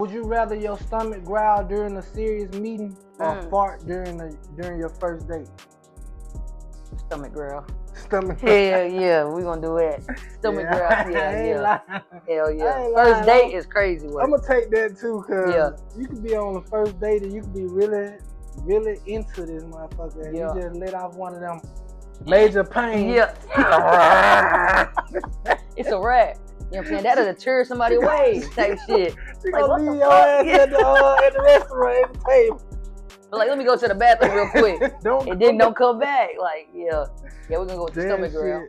Would you rather your stomach growl during a serious meeting or fart during your first date? Stomach growl. Stomach growl. Hell yeah, we gonna do that. Stomach growl. Yeah. Hell yeah. First date is crazy work. I'm gonna take that too, cause you could be on the first date and you could be really, really into this motherfucker, and you just let off one of them major pains. Yeah. It's a wrap. You know what I'm saying? That'll deter somebody away type shit. She like, gonna leave your ass at the restaurant at the table. But like, let me go to the bathroom real quick. Don't come back. Like, we're gonna go with the stomach growl.